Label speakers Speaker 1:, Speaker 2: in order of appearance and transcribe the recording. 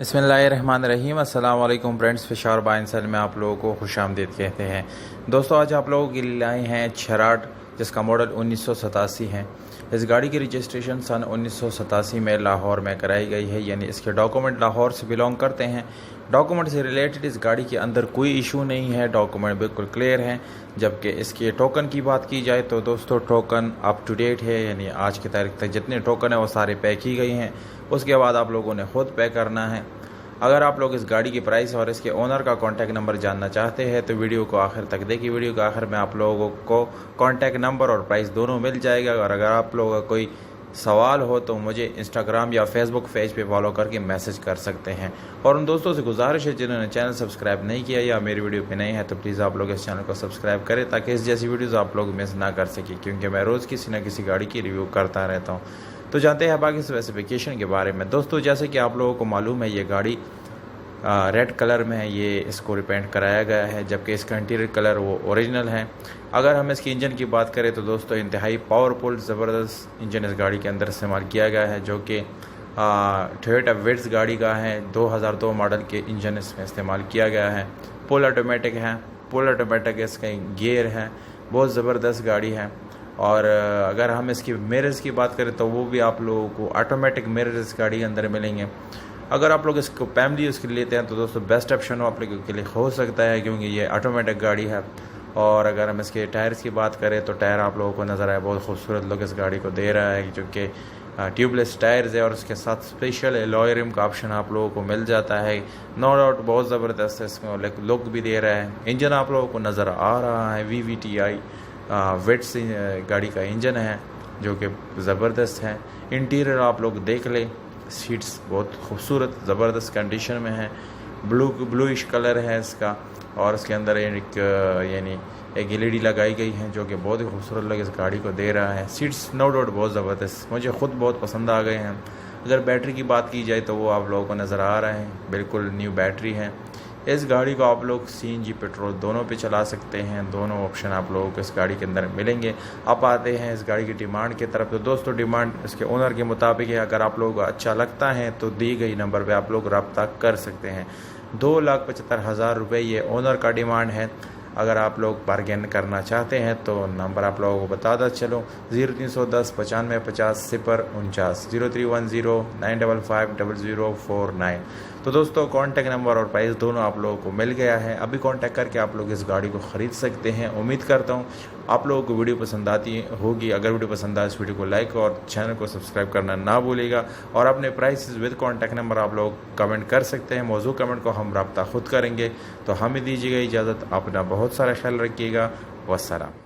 Speaker 1: बिस्मिल्लाहिर्रहमानिर्रहीम। अस्सलाम वालेकुम फ्रेंड्स, फिशार बाइंसल में आप लोगों को खुशामदीद कहते हैं। दोस्तों, आज आप लोगों के लिए लाए हैं छराट, जिसका मॉडल 1987 है। इस गाड़ी की रजिस्ट्रेशन सन 1987 में लाहौर में कराई गई है, यानी इसके डॉक्यूमेंट लाहौर से बिलोंग करते हैं। डॉक्यूमेंट से रिलेटेड इस गाड़ी के अंदर कोई इशू नहीं है, डॉक्यूमेंट बिल्कुल क्लियर हैं। जबकि इसके टोकन की बात की जाए तो दोस्तों, टोकन अप टू डेट है, यानी आज की तारीख तक जितने टोकन हैं वो सारे पे की गई हैं। उसके बाद आप लोगों ने खुद पे करना है। अगर आप लोग इस गाड़ी की प्राइस और इसके ओनर का कॉन्टैक्ट नंबर जानना चाहते हैं तो वीडियो को आखिर तक देखिए। वीडियो के आखिर में आप लोगों को कॉन्टैक्ट नंबर और प्राइस दोनों मिल जाएगा। और अगर आप लोगों का कोई सवाल हो तो मुझे इंस्टाग्राम या फेसबुक पेज पे फॉलो करके मैसेज कर सकते हैं। और उन दोस्तों से गुजारिश है जिन्होंने चैनल सब्सक्राइब नहीं किया या मेरी वीडियो पे नहीं है तो प्लीज़ आप लोग इस चैनल को सब्सक्राइब करें, ताकि इस जैसी वीडियोज़ आप लोग मिस ना कर सकें, क्योंकि मैं रोज़ किसी न किसी गाड़ी की रिव्यू करता रहता हूँ। तो जानते हैं बाकी स्पेसिफिकेशन के बारे में। दोस्तों, जैसे कि आप लोगों को मालूम है, ये गाड़ी रेड कलर में है, ये इसको रिपेंट कराया गया है, जबकि इसका इंटीरियर कलर वो ओरिजिनल है। अगर हम इसकी इंजन की बात करें तो दोस्तों, इंतहाई पावरफुल ज़बरदस्त इंजन इस गाड़ी के अंदर इस्तेमाल किया गया है, जो कि टोयोटा विट्स गाड़ी का है। 2002 मॉडल के इंजन इसमें इस्तेमाल किया गया है। फुल ऑटोमेटिक है, फुल ऑटोमेटिक इसका गियर है, बहुत ज़बरदस्त गाड़ी है। और अगर हम इसकी मिरर्स की बात करें तो वो भी आप लोगों को ऑटोमेटिक मिरर्स इस गाड़ी के अंदर मिलेंगे। अगर आप लोग इसको फैमिली यूज़ के लिए लेते हैं तो दोस्तों बेस्ट ऑप्शन आप लोगों के लिए हो सकता है, क्योंकि ये ऑटोमेटिक गाड़ी है। और अगर हम इसके टायर्स की बात करें तो टायर आप लोगों को नज़र आए, बहुत खूबसूरत लोग इस गाड़ी को दे रहा है, जो कि ट्यूबलेस टायर्स है। और उसके साथ स्पेशल एलॉय रिम का ऑप्शन आप लोगों को मिल जाता है। नो डाउट बहुत ज़बरदस्त है, इसमें लुक भी दे रहा है। इंजन आप लोगों को नज़र आ रहा है, VVTi विट्स गाड़ी का इंजन है, जो कि ज़बरदस्त है। इंटीरियर आप लोग देख लें, सीट्स बहुत खूबसूरत ज़बरदस्त कंडीशन में है। ब्लूइश कलर है इसका, और इसके अंदर यानी एक LED लगाई गई है, जो कि बहुत ही खूबसूरत लग इस गाड़ी को दे रहा है। सीट्स नो डाउट बहुत ज़बरदस्त, मुझे ख़ुद बहुत पसंद आ गए हैं। अगर बैटरी की बात की जाए तो वो आप लोगों को नज़र आ रहा है, बिल्कुल न्यू बैटरी है। इस गाड़ी को आप लोग CNG पेट्रोल दोनों पे चला सकते हैं, दोनों ऑप्शन आप लोगों को इस गाड़ी के अंदर मिलेंगे। अब आते हैं इस गाड़ी की डिमांड की तरफ। तो दोस्तों, डिमांड इसके ओनर के मुताबिक है। अगर आप लोगों को अच्छा लगता है तो दी गई नंबर पे आप लोग रब्ता कर सकते हैं। 2,75,000 रुपये ये ओनर का डिमांड है। अगर आप लोग बारगेन करना चाहते हैं तो नंबर आप लोगों को बताता चलो, 0310 95 50 049 0310 955 0049। तो दोस्तों, कॉन्टैक्ट नंबर और प्राइस दोनों आप लोगों को मिल गया है। अभी कॉन्टैक्ट करके आप लोग इस गाड़ी को ख़रीद सकते हैं। उम्मीद करता हूँ आप लोगों को वीडियो पसंद आती होगी। अगर वीडियो पसंद आए इस वीडियो को लाइक और चैनल को सब्सक्राइब करना ना भूलिएगा। और अपने प्राइसेस विद कॉन्टैक्ट नंबर आप लोग कमेंट कर सकते हैं। मौजूद कमेंट को हम रब्ता खुद करेंगे। तो हमें दीजिएगा इजाज़त। अपना बहुत सारा ख्याल रखिएगा। वस्सलाम।